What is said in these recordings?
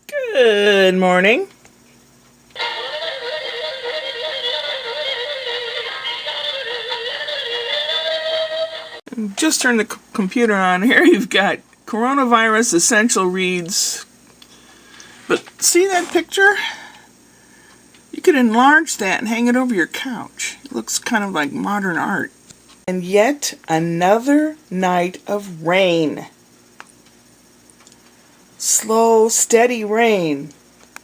Good morning. Just turned the computer on. Here you've got coronavirus essential reads. But see that picture? You could enlarge that and hang it over your couch. It looks kind of like modern art. And yet another night of rain. Slow, steady rain.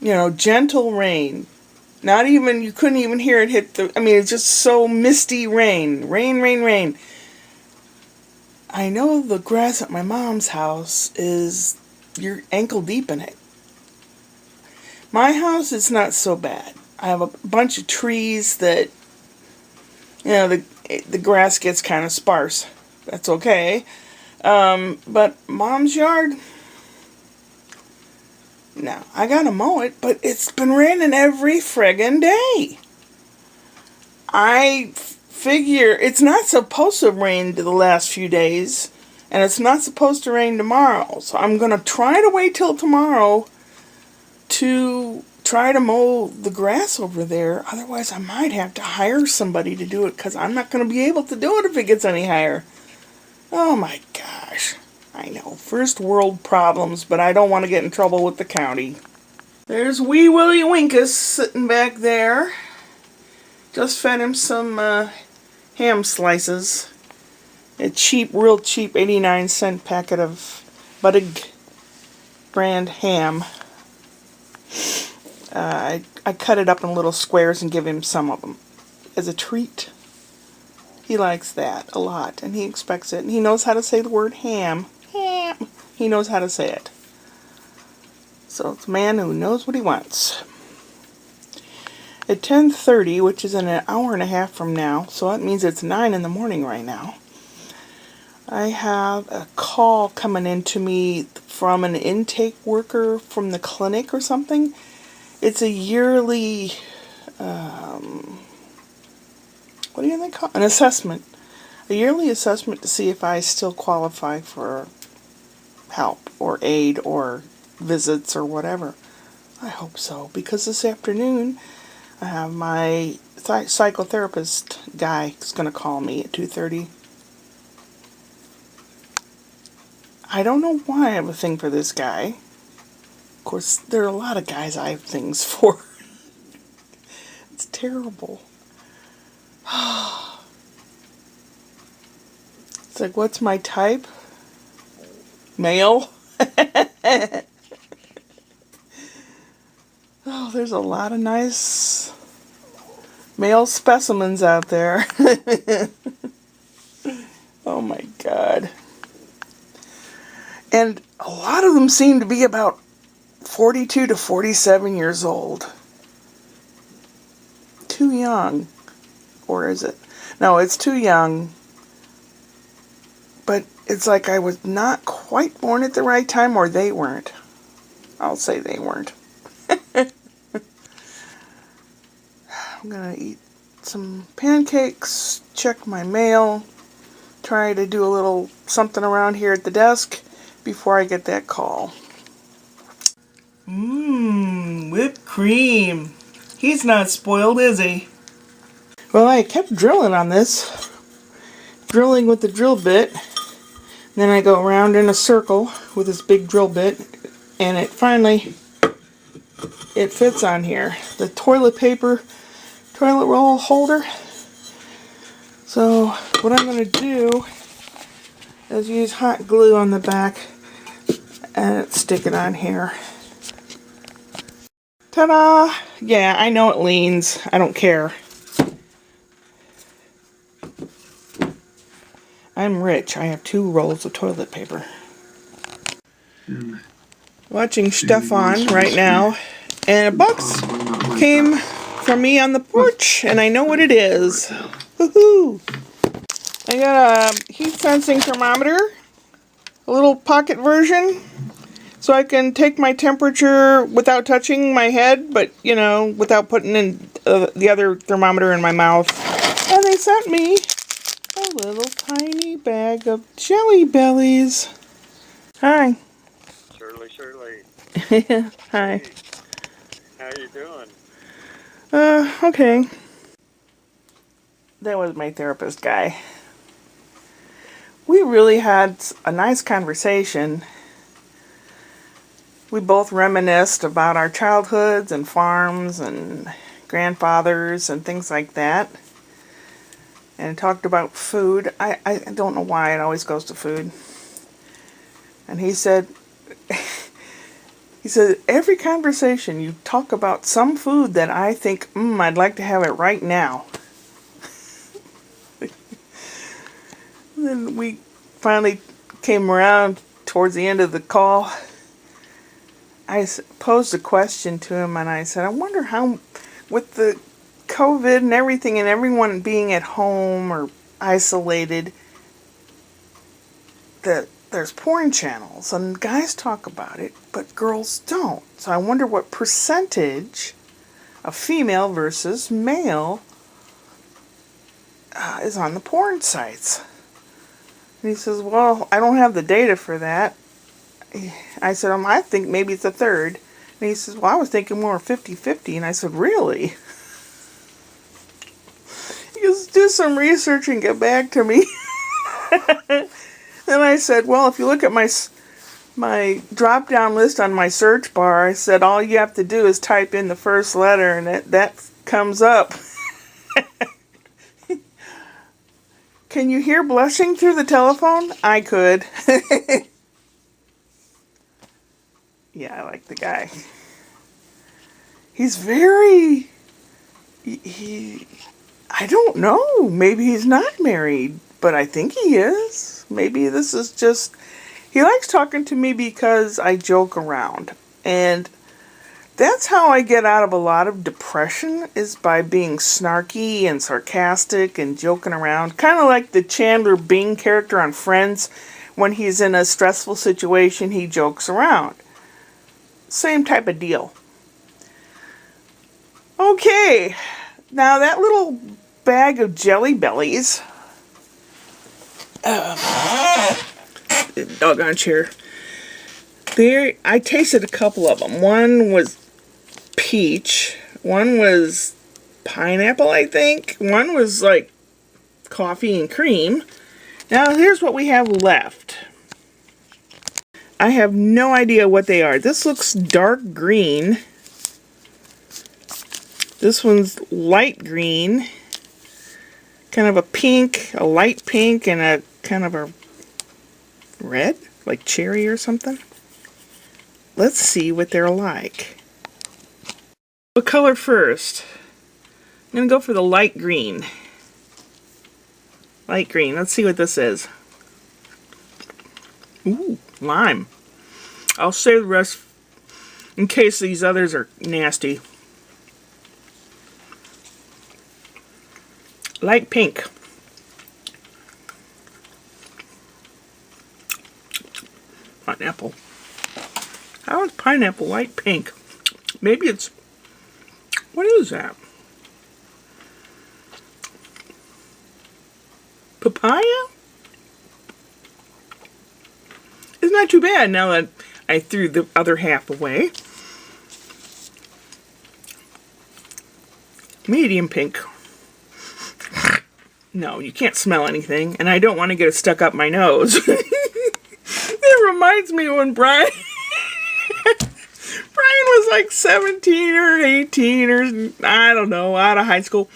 You know, gentle rain. Not even, you couldn't even hear it hit the, it's just so misty rain. Rain, rain, rain. I know the grass at my mom's house is, you're ankle deep in it. My house is not so bad. I have a bunch of trees that, the grass gets kind of sparse. That's okay. But Mom's yard, no, I gotta mow it, but it's been raining every friggin' day. I figure it's not supposed to rain the last few days, and it's not supposed to rain tomorrow. So I'm gonna try to wait till tomorrow to try to mow the grass over there. Otherwise, I might have to hire somebody to do it, because I'm not gonna be able to do it if it gets any higher. Oh my gosh. I know, first world problems, but I don't want to get in trouble with the county. There's wee Willie Winkus sitting back there. Just fed him some ham slices. A cheap, real cheap 89-cent packet of Buttig brand ham. I cut it up in little squares and give him some of them as a treat. He likes that a lot, and he expects it. And he knows how to say the word ham. Ham. He knows how to say it. So it's a man who knows what he wants. At 10:30, which is in an hour and a half from now, so that means it's 9 in the morning right now, I have a call coming in to me from an intake worker from the clinic or something. It's a yearly, what do they call it? An assessment. A yearly assessment to see if I still qualify for help or aid or visits or whatever. I hope so, because this afternoon I have my psychotherapist guy who's going to call me at 2:30. I don't know why I have a thing for this guy. Of course, there are a lot of guys I have things for. It's terrible. It's like, what's my type? Male? Oh, there's a lot of nice male specimens out there. Oh my God. And a lot of them seem to be about 42 to 47 years old. Too young. Or is it? No, it's too young. But it's like I was not quite born at the right time, or they weren't. I'll say they weren't. I'm going to eat some pancakes, check my mail, try to do a little something around here at the desk before I get that call. Whipped cream. He's not spoiled, is he? Well, I kept drilling on this. Drilling with the drill bit. Then I go around in a circle with this big drill bit, and it finally, it fits on here. The toilet roll holder. So what I'm going to do is use hot glue on the back and stick it on here. Ta-da! Yeah, I know it leans. I don't care. I'm rich. I have 2 rolls of toilet paper. Watching Stefan right now, and a box came from me on the porch, and I know what it is. Woohoo! I got a heat sensing thermometer, a little pocket version, so I can take my temperature without touching my head, but without putting in the other thermometer in my mouth. And they sent me a little tiny bag of Jelly Bellies. Hi. Surely. Hi. Hey, how you doing? Okay. That was my therapist guy. We really had a nice conversation. We both reminisced about our childhoods and farms and grandfathers and things like that. And talked about food. I don't know why it always goes to food. And he said, every conversation you talk about some food that I think, I'd like to have it right now. Then we finally came around towards the end of the call. I posed a question to him and I said, I wonder how, with the COVID and everything and everyone being at home or isolated, that there's porn channels and guys talk about it, but girls don't. So I wonder what percentage of female versus male is on the porn sites. And he says, well, I don't have the data for that. I said, I think maybe it's a third. And he says, well, I was thinking more 50-50. And I said, really? He goes, do some research and get back to me. Then I said, well, if you look at my drop-down list on my search bar, I said, all you have to do is type in the first letter and that comes up. Can you hear blushing through the telephone? I could. Yeah, I like the guy. He's very... I don't know. Maybe he's not married, but I think he is. Maybe this is just... He likes talking to me because I joke around. And that's how I get out of a lot of depression, is by being snarky and sarcastic and joking around. Kind of like the Chandler Bing character on Friends. When he's in a stressful situation, he jokes around. Same type of deal. Okay, now that little bag of Jelly Bellies, doggone chair, there, I tasted a couple of them. One was peach, one was pineapple, I think, one was like coffee and cream. Now here's what we have left. I have no idea what they are. This looks dark green. This one's light green. Kind of a pink, a light pink, and a kind of a red, like cherry or something. Let's see what they're like. What color first? I'm going to go for the light green. Light green. Let's see what this is. Ooh, lime. I'll save the rest in case these others are nasty. Light pink. Pineapple. How is pineapple light pink? Maybe it's... What is that? Papaya? It's not too bad now that I threw the other half away. Medium pink. No, you can't smell anything, and I don't want to get it stuck up my nose. It reminds me when Brian was like 17 or 18 or I don't know, out of high school.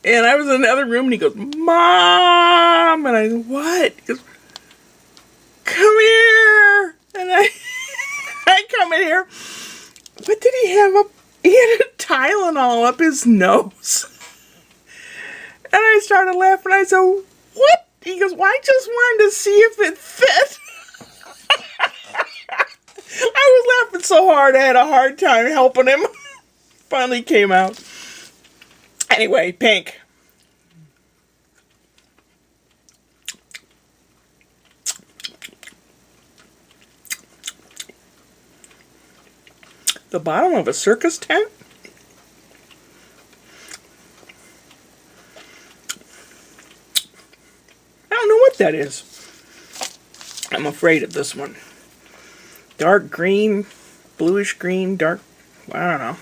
And I was in another room and he goes, Mom! And I said, what? He goes, come here! And I come in here. What did he have up? He had a Tylenol up his nose. And I started laughing. I said, what? He goes, well, I just wanted to see if it fit. I was laughing so hard I had a hard time helping him. Finally came out. Anyway, pink. The bottom of a circus tent? I don't know what that is. I'm afraid of this one. Dark green, bluish green, dark, I don't know.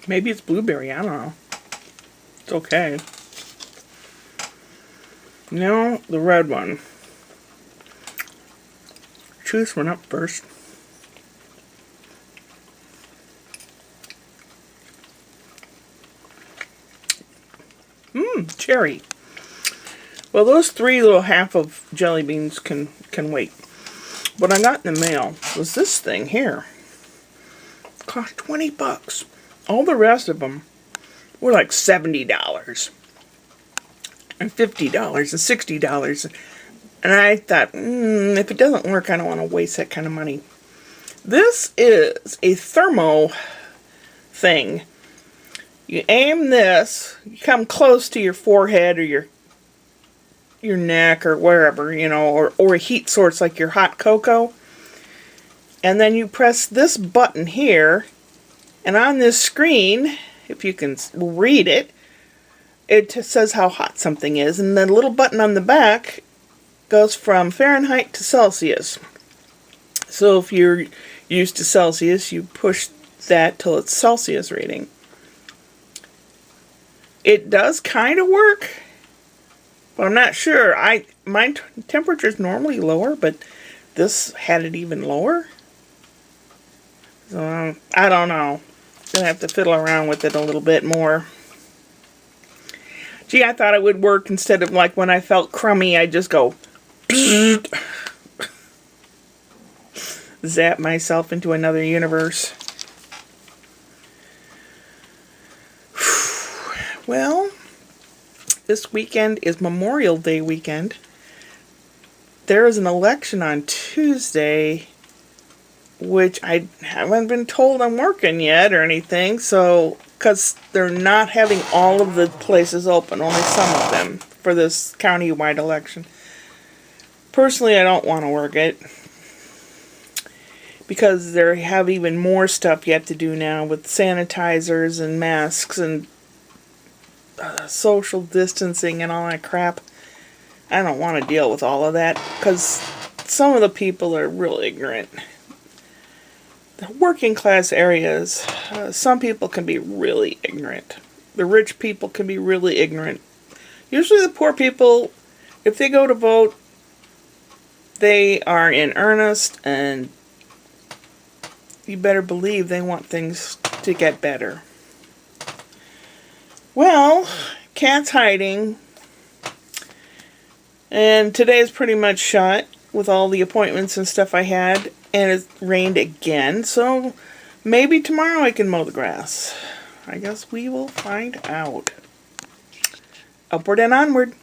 Maybe it's blueberry, I don't know. It's okay. No, the red one. Choose one up first. Cherry. Well, those 3 little half of jelly beans can wait. What I got in the mail was this thing here. It cost $20. All the rest of them were like $70 and $50 and $60. And I thought, if it doesn't work, I don't want to waste that kind of money. This is a thermo thing. You aim this, you come close to your forehead or your neck or wherever, you know, or a heat source like your hot cocoa. And then you press this button here, and on this screen, if you can read it, it says how hot something is. And the little button on the back goes from Fahrenheit to Celsius. So if you're used to Celsius, you push that till it's Celsius reading. It does kind of work, but I'm not sure. My temperature is normally lower, but this had it even lower. So I don't know. Gonna have to fiddle around with it a little bit more. Gee, I thought it would work instead of like when I felt crummy, I'd just go zap myself into another universe. Well, this weekend is Memorial Day weekend. There is an election on Tuesday, which I haven't been told I'm working yet or anything, so, because they're not having all of the places open, only some of them, for this county-wide election. Personally, I don't want to work it, because they have even more stuff yet to do now with sanitizers and masks and social distancing and all that crap. I don't want to deal with all of that, because some of the people are really ignorant. The working class areas, some people can be really ignorant. The rich people can be really ignorant. Usually the poor people, if they go to vote, they are in earnest, and you better believe they want things to get better. Well, Cat's hiding, and today is pretty much shot with all the appointments and stuff I had, and it rained again, so maybe tomorrow I can mow the grass. I guess we will find out. Upward and onward.